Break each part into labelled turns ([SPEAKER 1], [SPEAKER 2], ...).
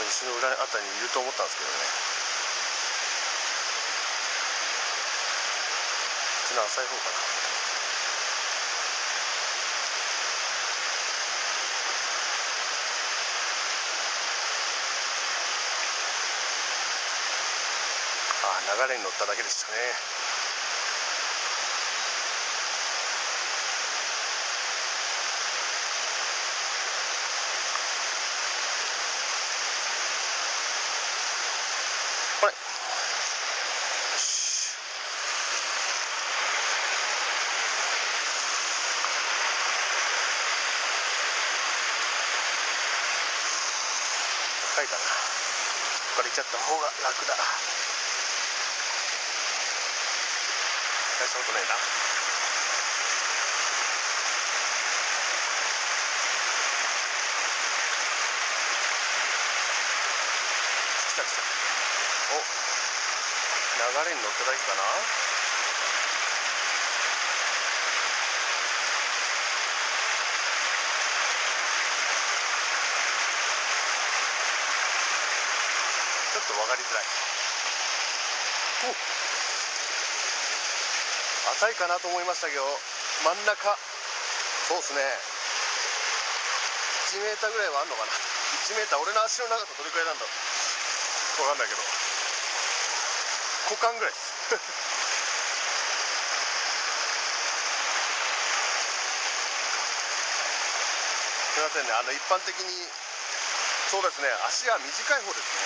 [SPEAKER 1] 石の裏あたりにいると思ったんですけどね。こっちの浅い方かな。流れに乗っただけでしたね。これよし、高いかな。ここから行っちゃった方が楽だ。大したことねえな。来た来た。お、流れに乗っただけかな。ちょっと分かりづらい。お、浅いかなと思いましたけど、真ん中、そうですね、1メーターぐらいはあるのかな。1メーター、俺の足の長さどれくらいなんだろう、分かんないけど、股間ぐらいです。すみませんね、一般的に、そうですね、足は短い方ですね。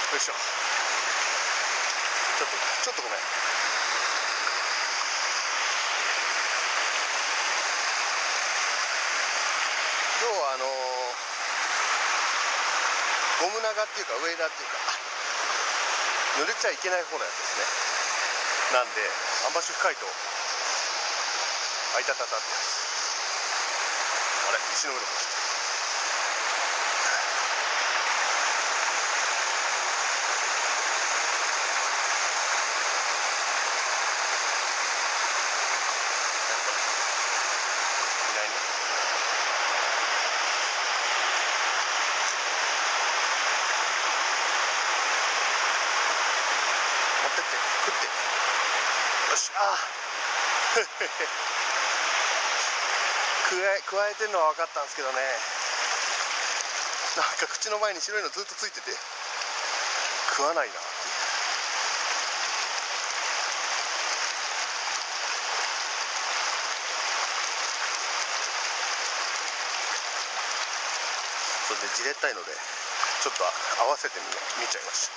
[SPEAKER 1] よいしょ。ちょっとごめん。要はゴム長っていうかウェーダーっていうか濡れちゃいけない方のやつですね。なんであんまし深いとあいたたたってやつ。あれ、石の上の方来た。食ってよし、加えてるのは分かったんですけどね、なんか口の前に白いのずっとついてて食わないなっていう。それでじれったいのでちょっと合わせて見ちゃいました。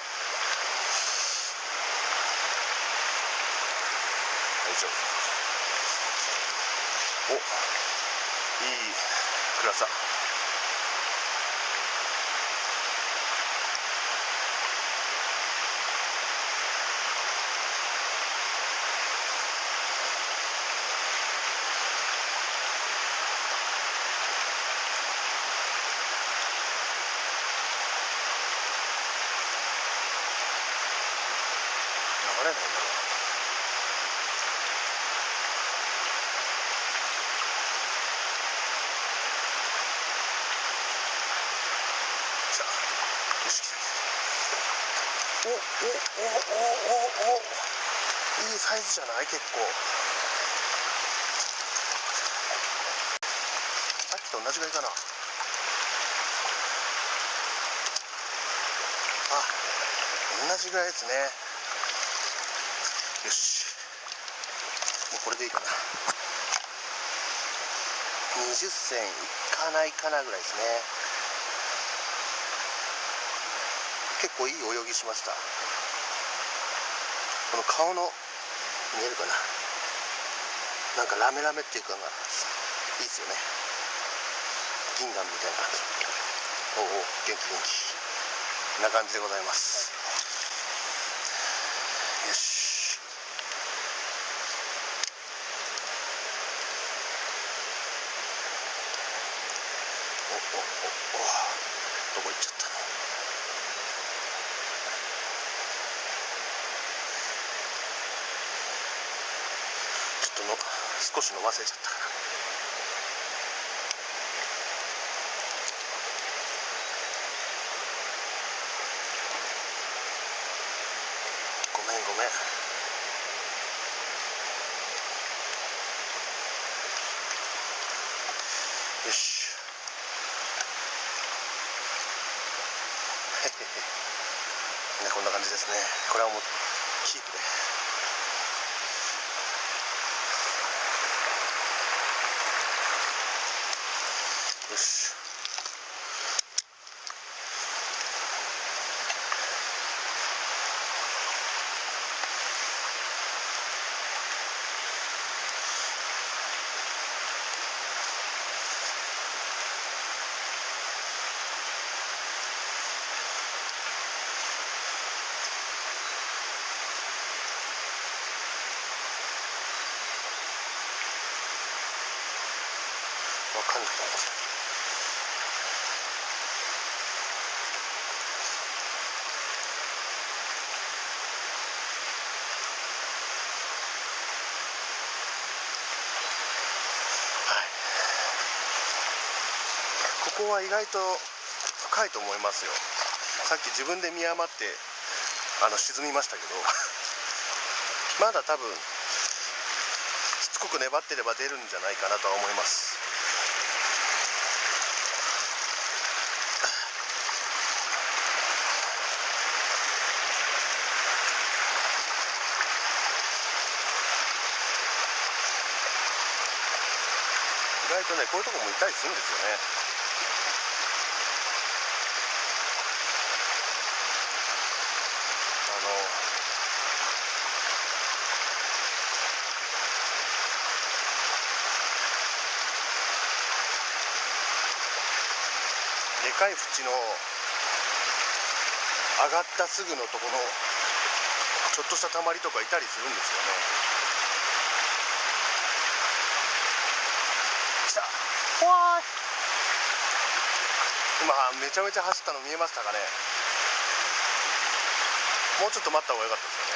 [SPEAKER 1] 大丈夫。お、いい暗さ。流れないな。お、いいサイズじゃない？結構さっきと同じぐらいかな。同じぐらいですね。よし、もうこれでいいかな。20銭いかないかなぐらいですね。結構いい泳ぎしました。この顔の見えるかな、なんかラメラメっていうかがいいですよね。銀杏みたいな感じ。おお、元気な感じでございます。よし、どこ行っちゃったの。少し飲ませちゃったかな。めんごめん。よしね、こんな感じですね。これはもうキープで。よし。わかんないと思います。ここは意外と深いと思いますよ。さっき自分で見余って沈みましたけどまだ多分しつこく粘ってれば出るんじゃないかなとは思います。意外とねこういうとこもいたりするんですよね。でかい縁の上がったすぐのとこのちょっとしたたまりとかいたりするんですよね。来た。怖い。今めちゃめちゃ走ったの見えましたかね。もうちょっと待った方が良かったですよね。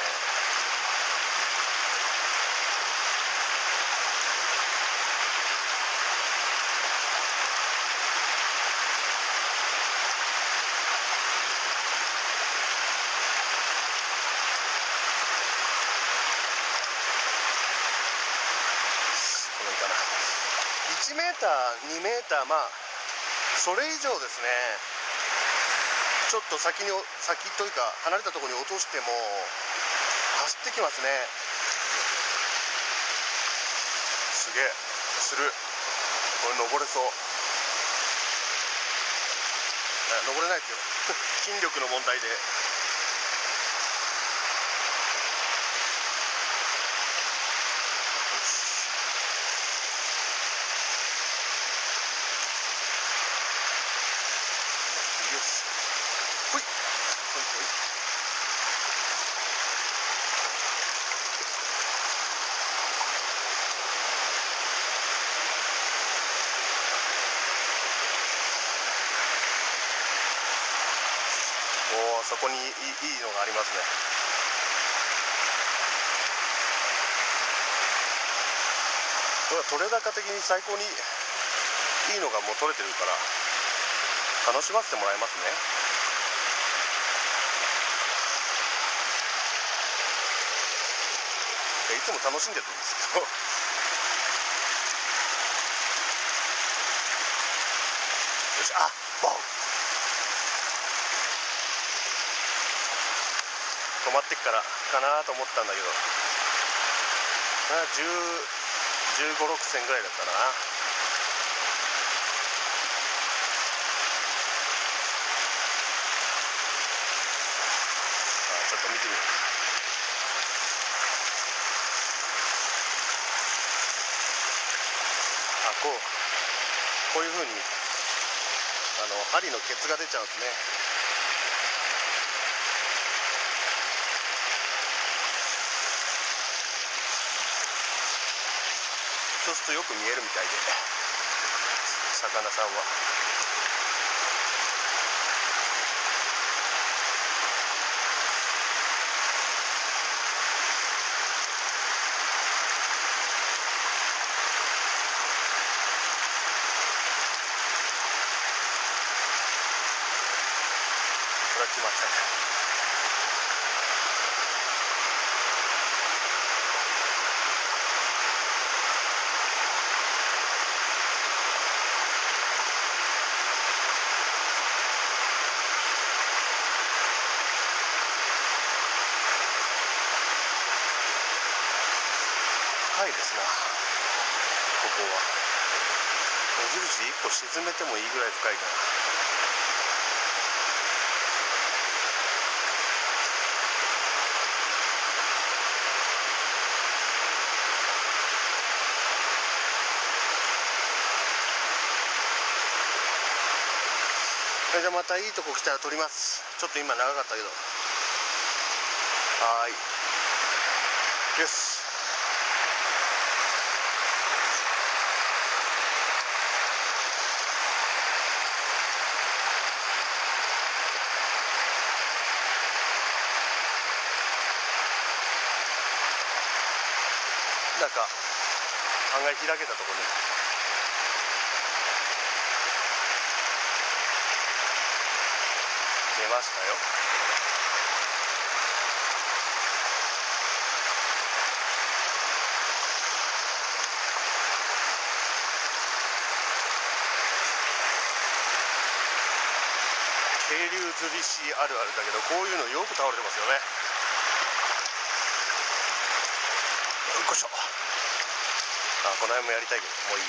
[SPEAKER 1] 1メーター2メーター、まあそれ以上ですね。ちょっと先というか離れたところに落としても走ってきますね。すげえする。これ登れそう。登れないですよ筋力の問題で。よし、ほいほいほい。おお、そこにいいのがありますね。取れ高的に最高にいいのがもう取れてるから楽しませてもらいますね。いつも楽しんでるんですけどよし、あ、ボン。止まってっからかなと思ったんだけど、15、16銭ぐらいだったな。ちょっと見てみよう。こういう風に針のケツが出ちゃうんですね。そうするとよく見えるみたいで、魚さんは。これは来ましたね。深いですな、ここは。目印1個沈めてもいいぐらい深いかな。じゃあまたいいとこ来たら撮ります。ちょっと今長かったけど。はーい。よし。なんか案外開けたところに出ましたよ。渓流釣り師あるあるだけど、こういうのよく倒れてますよね。よいしょ。この辺もやりたいけど、もういい。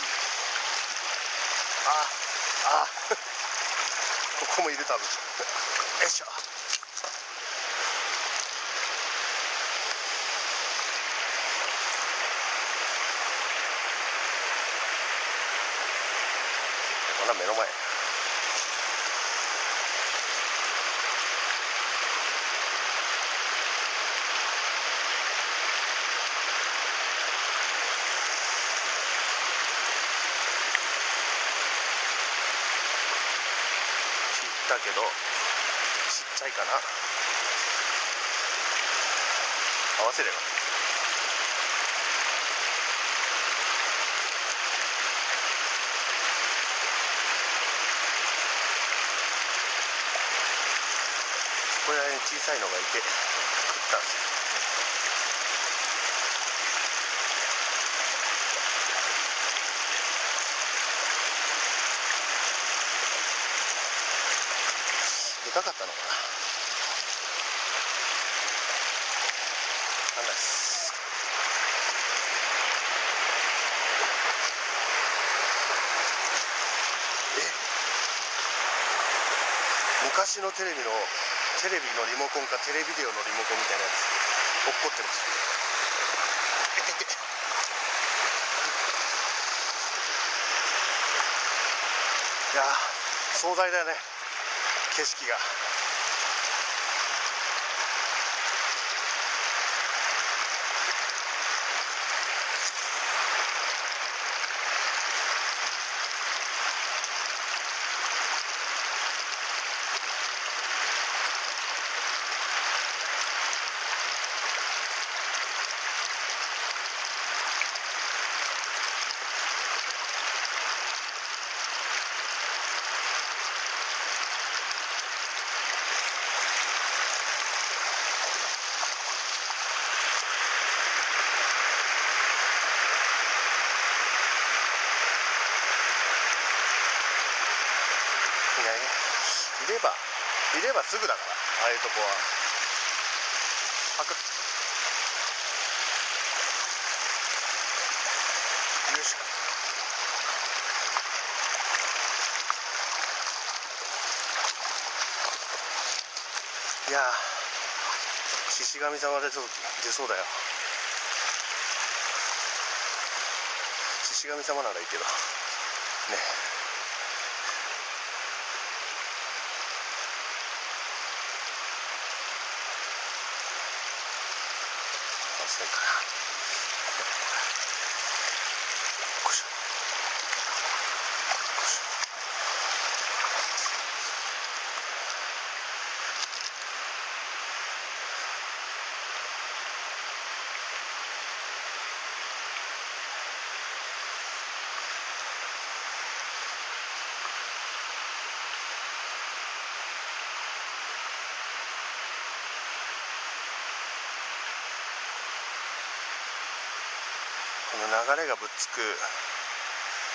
[SPEAKER 1] ここもいる、多分。よいしょ。こんな目の前。だけどちっちゃいかな。合わせれば。これはね、小さいのがいて食ったんですよ。でかかったのかな。なんです。昔のテレビのリモコンかテレビデオのリモコンみたいなやつ落っこってます。いやー、壮大だよね、景色が。いればすぐだから、ああいうとこはパクッ。よいしょ。いやー、獅子神様でちょっと出そうだよ。獅子神様ならいいけどね。そうかな。よいしょ。この流れがぶっつく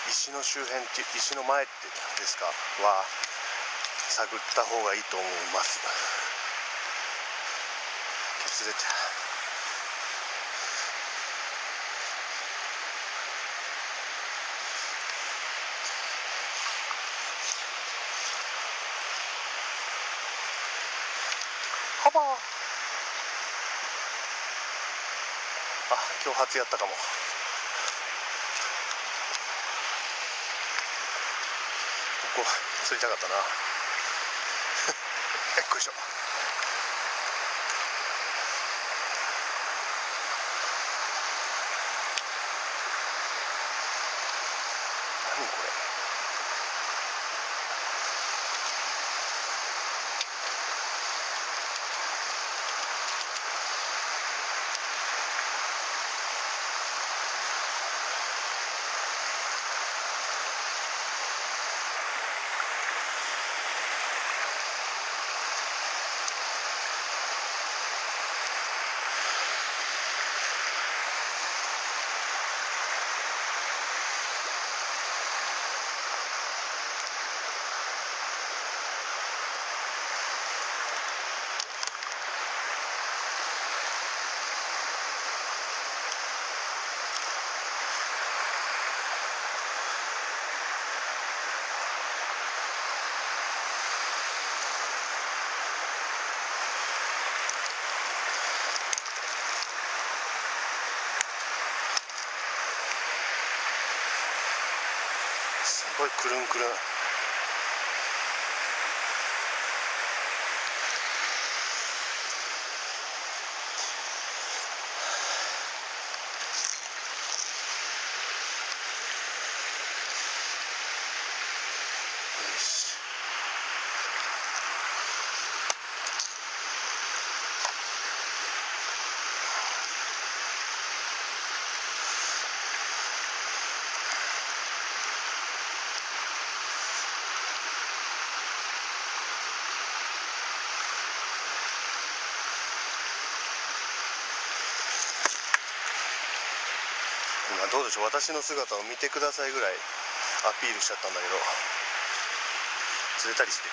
[SPEAKER 1] 石の周辺って石の前ってですかは探った方がいいと思います。削れてばあ、今日初やったかも。ここ釣りたかったな。よっこいしょ。何これ。すごいくるんくるん。よし。今どうでしょう、私の姿を見てくださいぐらいアピールしちゃったんだけど、釣れたりして。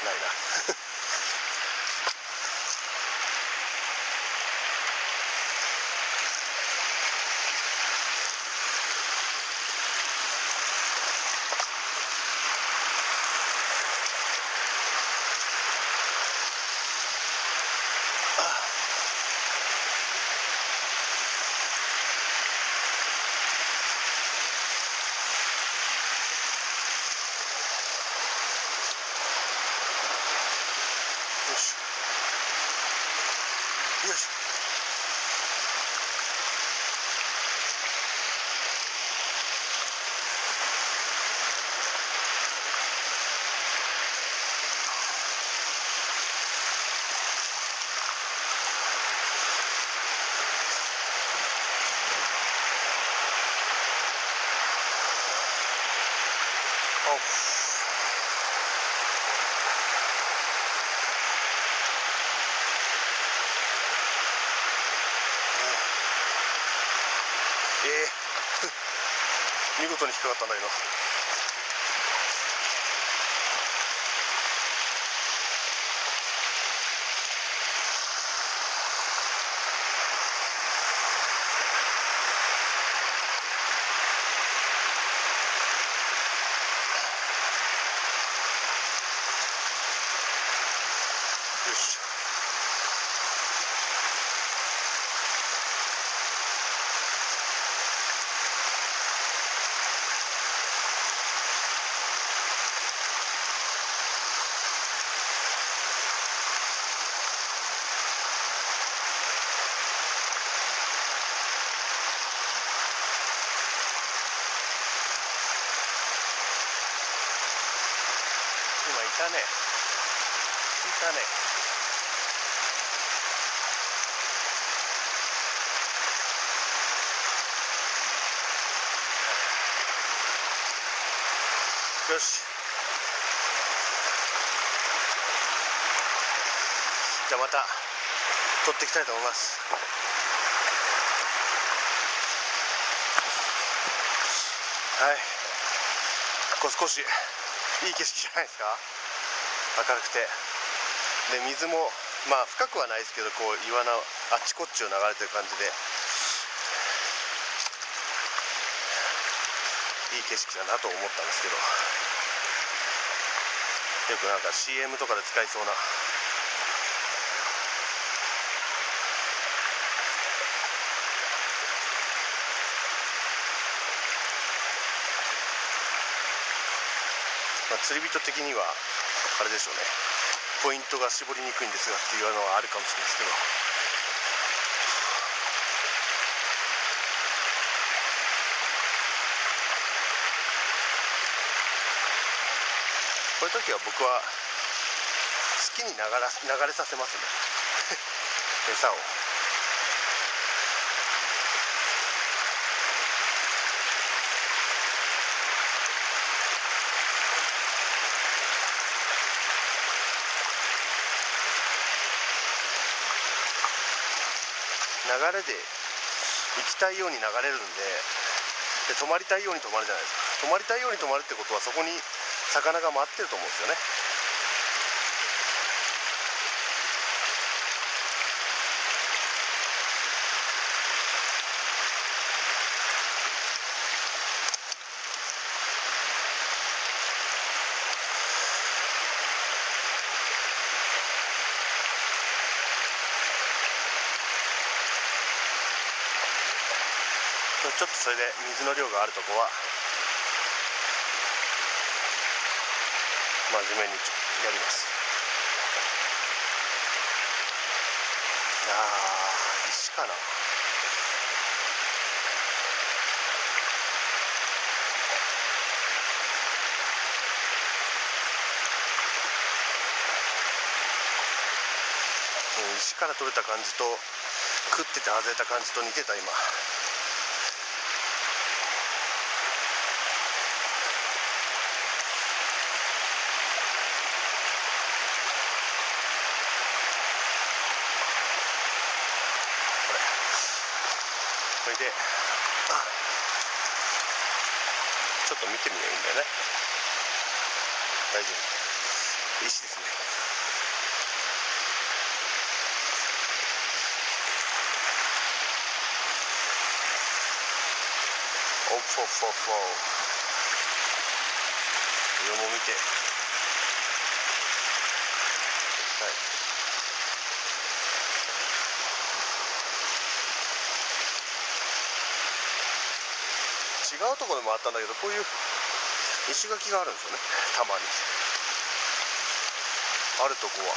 [SPEAKER 1] ないな。よしよし。見事に引っかかったんだけど。よし。今いたね。いたね。よし。じゃあまた取っていきたいと思います。はい。ここ少しいい景色じゃないですか。明るくて。で、水もまあ深くはないですけど、こう岩のあっちこっちを流れてる感じで、い景色だなと思ったんですけど、よくなんか CM とかで使いそうな釣り人的にはあれでしょうね、ポイントが絞りにくいんですがっていうのはあるかもしれないですけど、こういう時は僕は好きに流れさせますね餌を。流れで行きたいように流れるんで、止まりたいように止まるじゃないですか。止まりたいように止まるってことは、そこに魚が待ってると思うんですよね。ちょっとそれで水の量があるとこは真面目にやります。石かな。石から取れた感じと食ってて外れた感じと似てた今。これでちょっと見てみよう。いいんだよね。大丈夫。石ですね。おっフォフォフォ。上も見て。はい。違うところでもあったんだけど、こういう石垣があるんですよね、たまに。あるとこは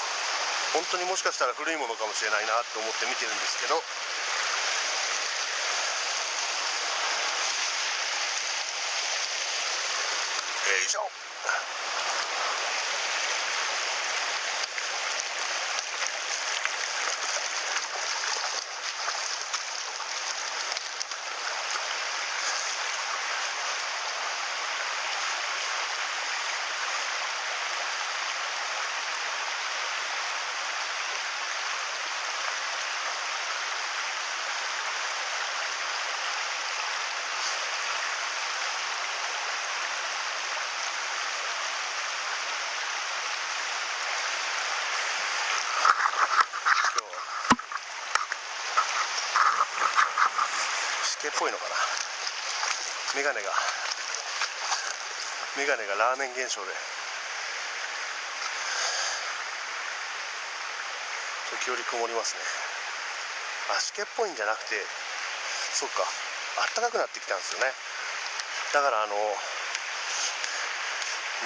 [SPEAKER 1] 本当にもしかしたら古いものかもしれないなと思って見てるんですけど、よいしょ。しけっぽいのかな。メガネがラーメン現象で時折曇りますね。しけっぽいんじゃなくて、そっか、あったかくなってきたんですよね。だから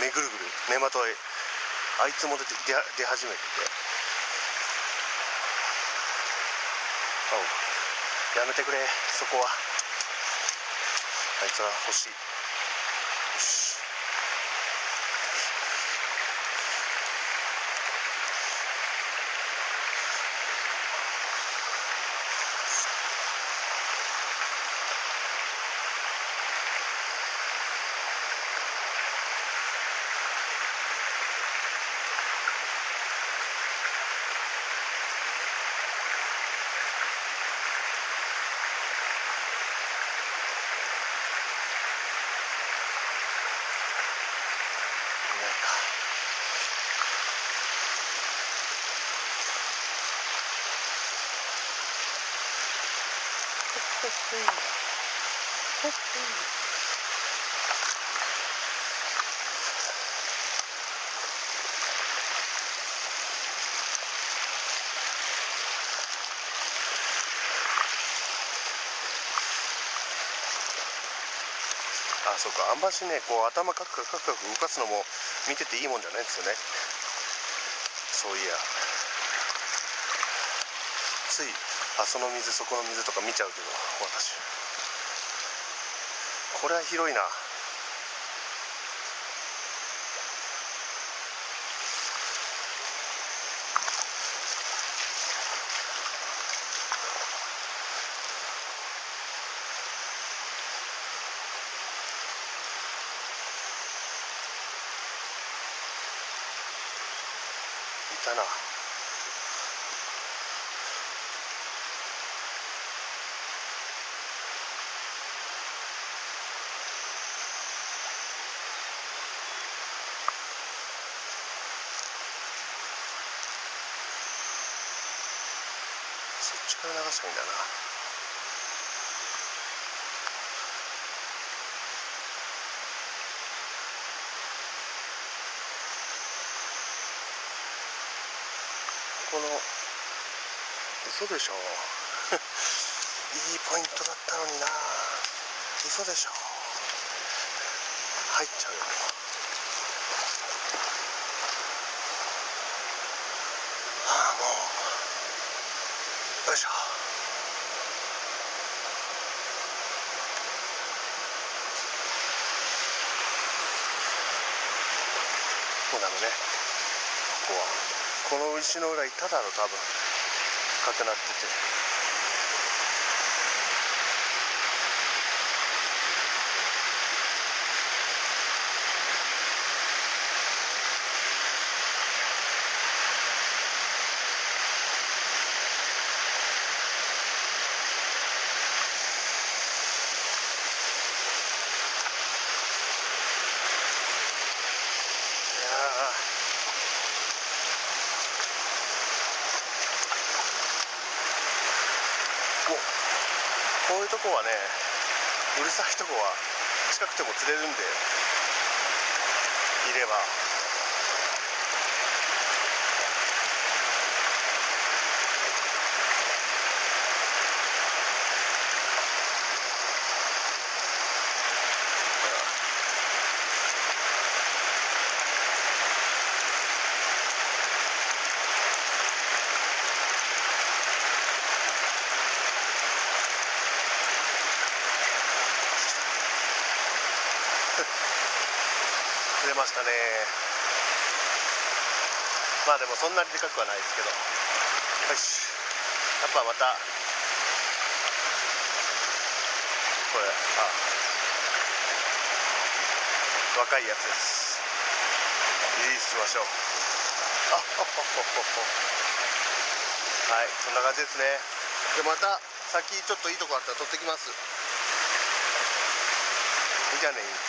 [SPEAKER 1] 目ぐるぐる目まとい、あいつも出始めてて、やめてくれ、そこは。あいつは欲しい。よし。あ、そうか、あんましね、こう頭カクカクカクカク動かすのも見てていいもんじゃないですよね。そういや、ついその水そこの水とか見ちゃうけど、私これは広いな。いたな。そっちから流せばいいんだな。この嘘でしょいいポイントだったのにな。嘘でしょ。入っちゃうよ。ああ、もうよいしょ。もうダメね。ここはこの石の裏いただろ多分。硬くなってて。こういうとこはね、うるさいとこは近くても釣れるんでいれば。出ましたね。まあでもそんなにでかくはないですけど。よし、やっぱまたこれ若いやつです。リリースしましょう。はい、そんな感じですね。でまた先ちょっといいとこあったら取ってきます。じゃあね。